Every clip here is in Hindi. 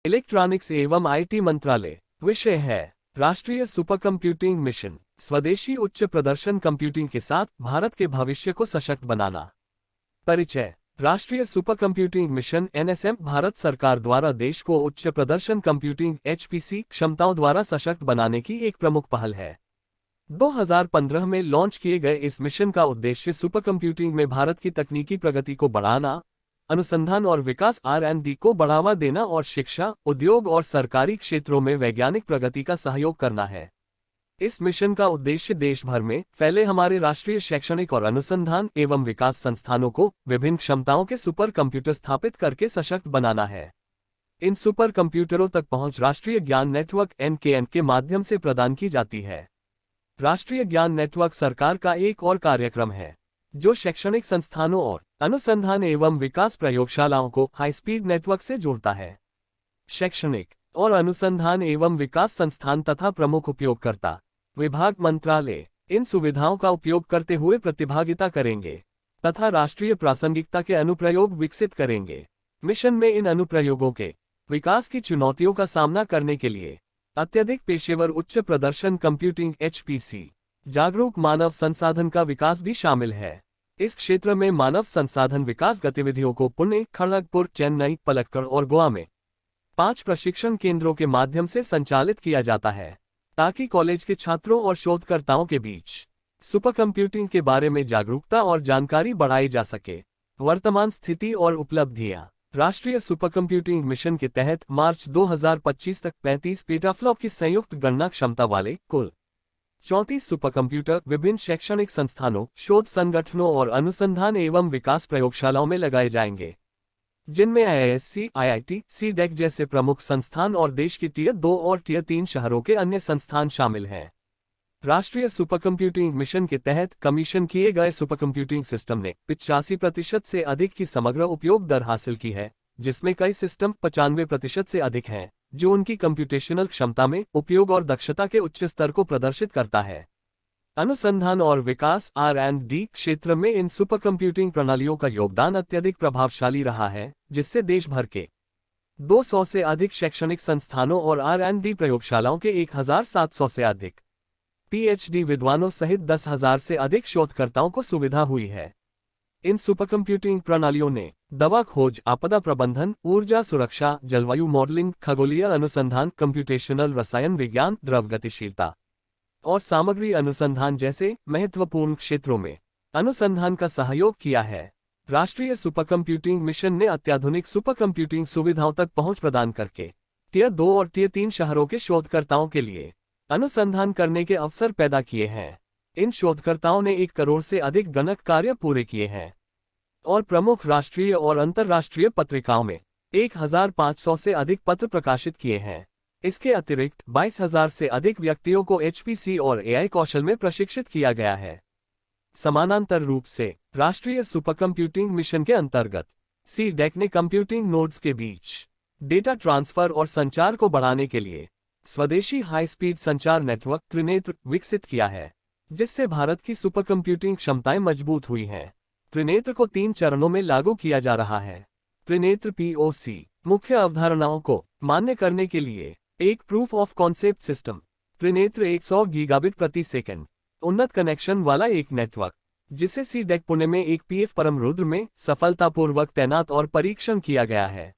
इलेक्ट्रॉनिक्स एवं आईटी मंत्रालय। विषय है राष्ट्रीय सुपर कंप्यूटिंग मिशन, स्वदेशी उच्च प्रदर्शन कंप्यूटिंग के साथ भारत के भविष्य को सशक्त बनाना। परिचय। राष्ट्रीय super computing mission NSM Bharat सरकार द्वारा देश को उच्च प्रदर्शन कंप्यूटिंग एचपीसी क्षमताओं द्वारा सशक्त बनाने की एक प्रमुख पहल है। 2015 में लॉन्च किए गए इस मिशन का उद्देश्य सुपर कंप्यूटिंग में भारत की तकनीकी प्रगति को बढ़ाना, अनुसंधान और विकास R&D को बढ़ावा देना और शिक्षा, उद्योग और सरकारी क्षेत्रों में वैज्ञानिक प्रगति का सहयोग करना है। इस मिशन का उद्देश्य देश भर में फैले हमारे राष्ट्रीय शैक्षणिक और अनुसंधान एवं विकास संस्थानों को विभिन्न क्षमताओं के सुपर कंप्यूटर स्थापित करके सशक्त बनाना है। इन सुपर कंप्यूटरों तक पहुंच राष्ट्रीय ज्ञान नेटवर्क NKN के माध्यम से प्रदान की जाती है। राष्ट्रीय ज्ञान नेटवर्क सरकार का एक और कार्यक्रम है जो शैक्षणिक संस्थानों और अनुसंधान एवं विकास प्रयोगशालाओं को हाई स्पीड नेटवर्क से जोड़ता है। शैक्षणिक और अनुसंधान एवं विकास संस्थान तथा प्रमुख उपयोगकर्ता विभाग मंत्रालय इन सुविधाओं का उपयोग करते हुए प्रतिभागिता करेंगे तथा राष्ट्रीय प्रासंगिकता के अनुप्रयोग विकसित करेंगे। मिशन में इन अनुप्रयोगों के विकास की चुनौतियों का सामना करने के लिए अत्यधिक पेशेवर उच्च प्रदर्शन कंप्यूटिंग HPC, जागरूक मानव संसाधन का विकास भी शामिल है। इस क्षेत्र में मानव संसाधन विकास गतिविधियों को पुणे, खड़गपुर, चेन्नई, पलक्कड़ और गोवा में 5 प्रशिक्षण केंद्रों के माध्यम से संचालित किया जाता है ताकि कॉलेज के छात्रों और शोधकर्ताओं के बीच सुपर कंप्यूटिंग के बारे में जागरूकता और जानकारी बढ़ाई जा सके। वर्तमान स्थिति और उपलब्धियां। राष्ट्रीय सुपर कंप्यूटिंग मिशन के तहत मार्च 2025 तक 35 पेटाफ्लॉप की संयुक्त गणना क्षमता वाले कुल 34 सुपर कंप्यूटर विभिन्न शैक्षणिक संस्थानों, शोध संगठनों और अनुसंधान एवं विकास प्रयोगशालाओं में लगाए जाएंगे, जिनमें IISc, IIT, CDEC जैसे प्रमुख संस्थान और देश की टियर 2 और टियर 3 शहरों के अन्य संस्थान शामिल हैं। राष्ट्रीय सुपर कंप्यूटिंग मिशन के तहत कमीशन किए गए सुपर कंप्यूटिंग सिस्टम ने 85% से अधिक की समग्र उपयोग दर हासिल की है, जिसमें कई सिस्टम 95% से अधिक हैं, जो उनकी कंप्यूटेशनल क्षमता में उपयोग और दक्षता के उच्च स्तर को प्रदर्शित करता है। अनुसंधान और विकास R&D क्षेत्र में इन सुपर कंप्यूटिंग प्रणालियों का योगदान अत्यधिक प्रभावशाली रहा है, जिससे देश भर के 200 से अधिक शैक्षणिक संस्थानों और R&D प्रयोगशालाओं के 1700 से अधिक PhD विद्वानों सहित 10,000 से अधिक शोधकर्ताओं को सुविधा हुई है। इन सुपर कंप्यूटिंग प्रणालियों ने दवा खोज, आपदा प्रबंधन, ऊर्जा सुरक्षा, जलवायु मॉडलिंग, खगोलीय अनुसंधान, कंप्यूटेशनल रसायन विज्ञान, द्रव गतिशीलता और सामग्री अनुसंधान जैसे महत्वपूर्ण क्षेत्रों में अनुसंधान का सहयोग किया है। राष्ट्रीय सुपर कंप्यूटिंग मिशन ने अत्याधुनिक सुपर कंप्यूटिंग सुविधाओं तक पहुंच प्रदान करके टियर 2 और टियर 3 शहरों के शोधकर्ताओं के लिए अनुसंधान करने के अवसर पैदा किए हैं। इन शोधकर्ताओं ने 1 करोड़ से अधिक गणक कार्य पूरे किए हैं और प्रमुख राष्ट्रीय और अंतर्राष्ट्रीय पत्रिकाओं में 1,500 से अधिक पत्र प्रकाशित किए हैं। इसके अतिरिक्त 22,000 से अधिक व्यक्तियों को HPC और AI कौशल में प्रशिक्षित किया गया है। समानांतर रूप से राष्ट्रीय सुपर कंप्यूटिंग मिशन के अंतर्गत CDEC ने कंप्यूटिंग नोड्स के बीच डेटा ट्रांसफर और संचार को बढ़ाने के लिए स्वदेशी हाई स्पीड संचार नेटवर्क त्रिनेत्र विकसित किया है, जिससे भारत की सुपर कंप्यूटिंग क्षमताएं मजबूत हुई हैं। त्रिनेत्र को 3 चरणों में लागू किया जा रहा है। त्रिनेत्र POC मुख्य अवधारणाओं को मान्य करने के लिए एक proof of concept system. Trinetra 100 gigabit प्रति सेकंड उन्नत कनेक्शन वाला एक नेटवर्क, जिसे CDEC पुणे में एक PF परमरुद्र में सफलतापूर्वक तैनात और परीक्षण किया गया है।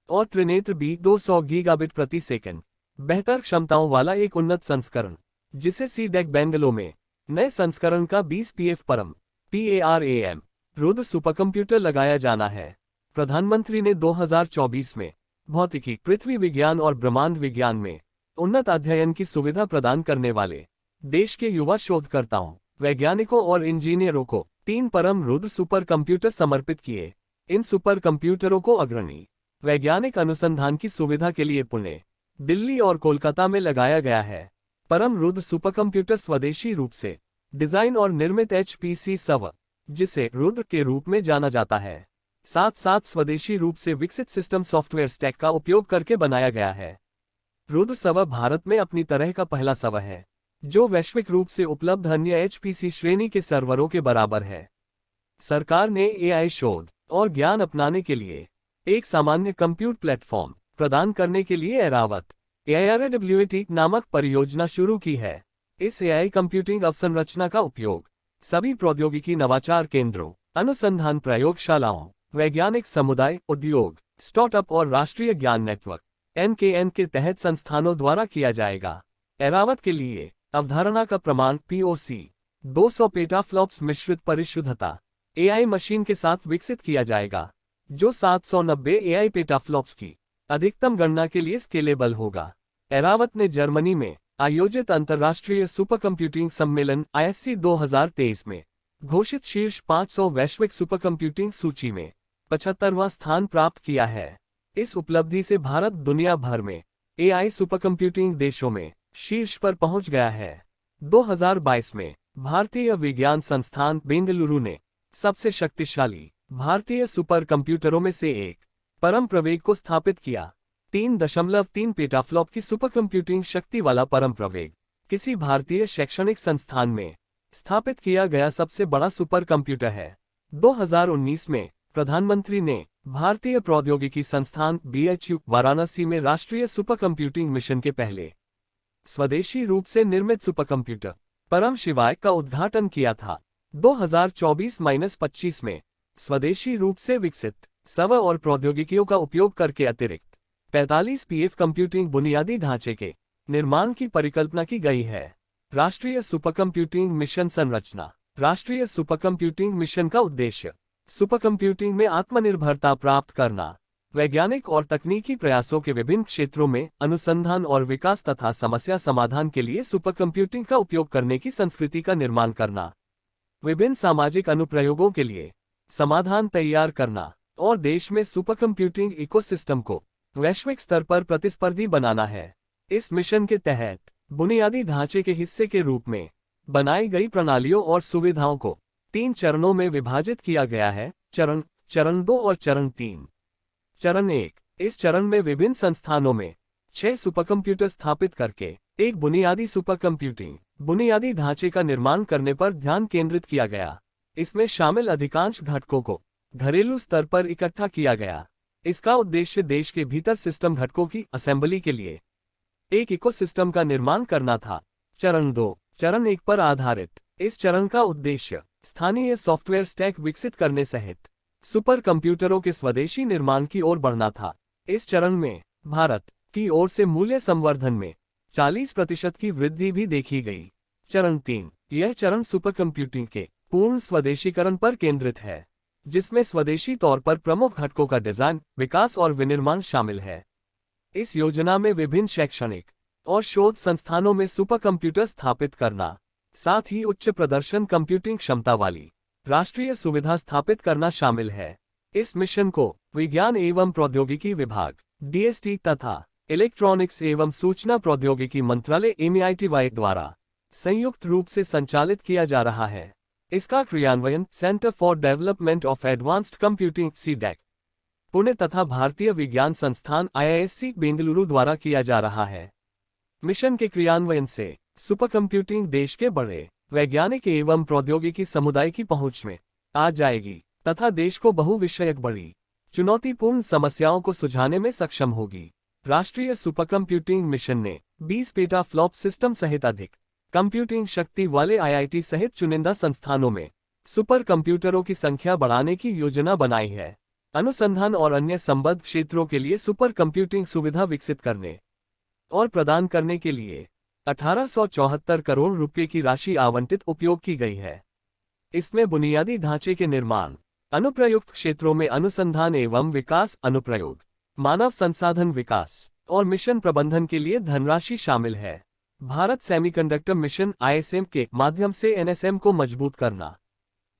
और त्रिनेत्र B 200 गीगाबिट प्रति सेकंड बेहतर क्षमताओं वाला एक उन्नत संस्करण, जिसे CDEC बेंगलुरु में नए संस्करण का 20 PF परम PARAM रुद्र सुपरकंप्यूटर लगाया जाना है। प्रधानमंत्री ने 2024 में भौतिकी, पृथ्वी विज्ञान और ब्रह्मांड विज्ञान में उन्नत अध्ययन की सुविधा प्रदान करने वाले देश के युवा शोधकर्ताओं, वैज्ञानिकों और इंजीनियरों को 3 परम रुद्र सुपर कंप्यूटर समर्पित किए। इन सुपर कंप्यूटरों को अग्रणी वैज्ञानिक अनुसंधान की सुविधा के लिए पुणे, दिल्ली और कोलकाता में लगाया गया है। परम रुद्र सुपर कंप्यूटर स्वदेशी रूप से डिजाइन और निर्मित HPC सव, जिसे रुद्र के रूप में जाना जाता है, साथ साथ स्वदेशी रूप से विकसित सिस्टम सॉफ्टवेयर स्टैक का उपयोग करके बनाया गया है। रुद्र सव भारत में अपनी तरह का पहला सव है, जो वैश्विक रूप से उपलब्ध अन्य HPC श्रेणी के सर्वरों के बराबर है। सरकार ने AI शोध और ज्ञान अपनाने के लिए एक सामान्य कंप्यूट प्लेटफॉर्म प्रदान करने के लिए एरावत AIRAWAT नामक परियोजना शुरू की है। इस AI कंप्यूटिंग अवसंरचना का उपयोग सभी प्रौद्योगिकी नवाचार केंद्रों, अनुसंधान प्रयोगशालाओं, वैज्ञानिक समुदाय, उद्योग, स्टार्टअप और राष्ट्रीय ज्ञान नेटवर्क NKN के तहत संस्थानों द्वारा किया जाएगा। एरावत के लिए अवधारणा का प्रमाण POC 200 पेटाफ्लॉप्स मिश्रित परिशुद्धता AI मशीन के साथ विकसित किया जाएगा, जो 790 AI पेटाफ्लॉप्स की अधिकतम गणना के लिए स्केलेबल होगा। एरावत ने जर्मनी में आयोजित अंतर्राष्ट्रीय सुपर कंप्यूटिंग सम्मेलन ISC 2023 में घोषित शीर्ष 500 वैश्विक सुपर कंप्यूटिंग सूची में 75वां स्थान प्राप्त किया है। इस उपलब्धि से भारत दुनिया भर में AI सुपर कंप्यूटिंग देशों में शीर्ष पर पहुंच गया है। 2022 में भारतीय विज्ञान संस्थान बेंगलुरु ने सबसे शक्तिशाली भारतीय सुपर कंप्यूटरों में से एक परम प्रवेग को स्थापित किया। 3.3 पेटाफ्लॉप की सुपर कंप्यूटिंग शक्ति वाला परम प्रवेग किसी भारतीय शैक्षणिक संस्थान में स्थापित किया गया सबसे बड़ा सुपर कंप्यूटर है। 2019 में प्रधानमंत्री ने भारतीय प्रौद्योगिकी संस्थान BHU वाराणसी में राष्ट्रीय सुपर कंप्यूटिंग मिशन के पहले स्वदेशी रूप से निर्मित सुपर कंप्यूटर परम शिवाय का उद्घाटन किया था। 2024-25 में स्वदेशी रूप से विकसित सौर और प्रौद्योगिकियों का उपयोग करके अतिरिक्त 45 PF कंप्यूटिंग बुनियादी ढांचे के निर्माण की परिकल्पना की गई है। राष्ट्रीय सुपर कंप्यूटिंग मिशन संरचना। राष्ट्रीय सुपर कंप्यूटिंग मिशन का उद्देश्य सुपर कंप्यूटिंग में आत्मनिर्भरता प्राप्त करना, वैज्ञानिक और तकनीकी प्रयासों के विभिन्न क्षेत्रों में अनुसंधान और विकास तथा समस्या समाधान के लिए सुपर कंप्यूटिंग का उपयोग करने की संस्कृति का निर्माण करना, विभिन्न सामाजिक अनुप्रयोगों के लिए समाधान तैयार करना और देश में सुपर कंप्यूटिंग इकोसिस्टम को वैश्विक स्तर पर प्रतिस्पर्धी बनाना है। इस मिशन के तहत बुनियादी ढांचे के हिस्से के रूप में बनाई गई प्रणालियों और सुविधाओं को 3 चरणों में विभाजित किया गया है। चरण 2 और चरण 3। चरण 1। इस चरण में विभिन्न संस्थानों में 6 सुपर कंप्यूटर स्थापित करके एक बुनियादी सुपर कंप्यूटिंग बुनियादी ढांचे का निर्माण करने पर ध्यान केंद्रित किया गया। इसमें शामिल अधिकांश घटकों को घरेलू स्तर पर इकट्ठा किया गया। इसका उद्देश्य देश के भीतर सिस्टम घटकों की असेंबली के लिए एक इकोसिस्टम का निर्माण करना था। चरण 2। चरण 1 पर आधारित इस चरण का उद्देश्य स्थानीय सॉफ्टवेयर स्टैक विकसित करने सहित सुपर कंप्यूटरों के स्वदेशी निर्माण की ओर बढ़ना था। इस चरण में भारत की ओर से मूल्य संवर्धन में 40% की वृद्धि भी देखी गई। चरण 3। यह चरण सुपर कंप्यूटिंग के पूर्ण स्वदेशीकरण पर केंद्रित है, जिसमें स्वदेशी तौर पर प्रमुख घटकों का डिजाइन, विकास और विनिर्माण शामिल है। इस योजना में विभिन्न शैक्षणिक और शोध संस्थानों में सुपर कंप्यूटर स्थापित करना, साथ ही उच्च प्रदर्शन कंप्यूटिंग क्षमता वाली राष्ट्रीय सुविधा स्थापित करना शामिल है। इस मिशन को विज्ञान एवं प्रौद्योगिकी विभाग DST तथा इलेक्ट्रॉनिक्स एवं सूचना प्रौद्योगिकी मंत्रालय MITY द्वारा संयुक्त रूप से संचालित किया जा रहा है। इसका क्रियान्वयन centre for development of advanced computing CDEC Pune तथा भारतीय विज्ञान संस्थान IISc बेंगलुरु द्वारा किया जा रहा है। मिशन के क्रियान्वयन से सुपर कंप्यूटिंग देश के बड़े वैज्ञानिक एवं प्रौद्योगिकी समुदाय की पहुंच में आ जाएगी तथा देश को बहुविषयक बड़ी चुनौतीपूर्ण समस्याओं को सुलझाने में सक्षम होगी। राष्ट्रीय सुपर कंप्यूटिंग मिशन ने 20 पेटाफ्लॉप सिस्टम सहित अधिक कंप्यूटिंग शक्ति वाले IIT सहित चुनिंदा संस्थानों में सुपर कंप्यूटरों की संख्या बढ़ाने की योजना बनाई है। अनुसंधान और अन्य संबद्ध क्षेत्रों के लिए सुपर कंप्यूटिंग सुविधा विकसित करने और प्रदान करने के लिए 1874 करोड़ रुपए की राशि आवंटित उपयोग की गई है। इसमें बुनियादी ढांचे के निर्माण, अनुप्रयुक्त क्षेत्रों में अनुसंधान एवं विकास, अनुप्रयोग, मानव संसाधन विकास और मिशन प्रबंधन के लिए धनराशि शामिल है। भारत सेमीकंडक्टर मिशन ISM के माध्यम से NSM को मजबूत करना।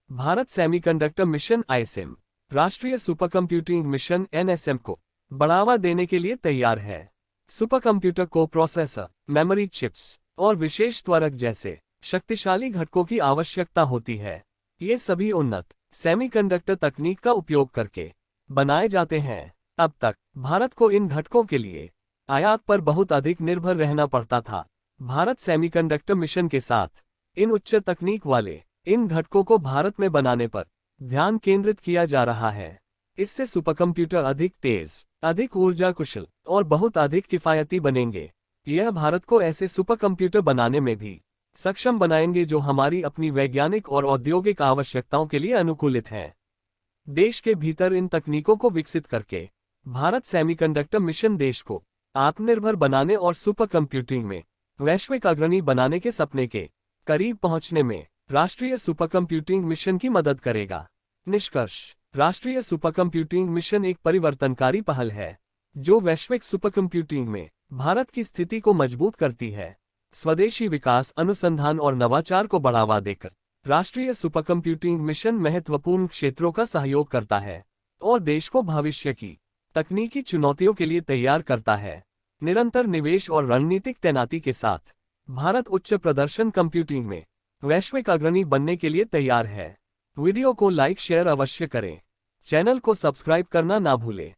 भारत सेमीकंडक्टर मिशन ISM राष्ट्रीय सुपर कंप्यूटिंग मिशन NSM को बढ़ावा देने के लिए तैयार है। सुपर कंप्यूटर को प्रोसेसर, मेमोरी चिप्स और विशेष त्वरक जैसे शक्तिशाली घटकों की आवश्यकता होती है। ये सभी उन्नत सेमीकंडक्टर तकनीक का उपयोग करके बनाए जाते हैं। अब तक भारत को इन घटकों के लिए आयात पर बहुत अधिक निर्भर रहना पड़ता था। भारत सेमीकंडक्टर मिशन के साथ इन उच्च तकनीक वाले इन घटकों को भारत में बनाने पर ध्यान केंद्रित किया जा रहा है। इससे सुपर कंप्यूटर अधिक तेज, अधिक ऊर्जा कुशल और बहुत अधिक किफायती बनेंगे। यह भारत को ऐसे सुपर कंप्यूटर बनाने में भी सक्षम बनाएंगे जो हमारी अपनी वैज्ञानिक और औद्योगिक आवश्यकताओं के लिए अनुकूलित हैं। देश के भीतर इन तकनीकों को विकसित करके भारत सेमीकंडक्टर मिशन देश को आत्मनिर्भर बनाने और सुपर कंप्यूटिंग में वैश्विक अग्रणी बनाने के सपने के करीब पहुंचने में राष्ट्रीय सुपर कंप्यूटिंग मिशन की मदद करेगा। निष्कर्ष: राष्ट्रीय सुपर कंप्यूटिंग मिशन एक परिवर्तनकारी पहल है जो वैश्विक सुपर कंप्यूटिंग में भारत की स्थिति को मजबूत करती है। स्वदेशी विकास, अनुसंधान और नवाचार को बढ़ावा देकर राष्ट्रीय सुपर कंप्यूटिंग मिशन महत्वपूर्ण क्षेत्रों का सहयोग करता है और देश को भविष्य की तकनीकी चुनौतियों के लिए तैयार करता है। निरंतर निवेश और रणनीतिक तैनाती के साथ भारत उच्च प्रदर्शन कंप्यूटिंग में वैश्विक अग्रणी बनने के लिए तैयार है। वीडियो को लाइक शेयर अवश्य करें। चैनल को सब्सक्राइब करना ना भूलें।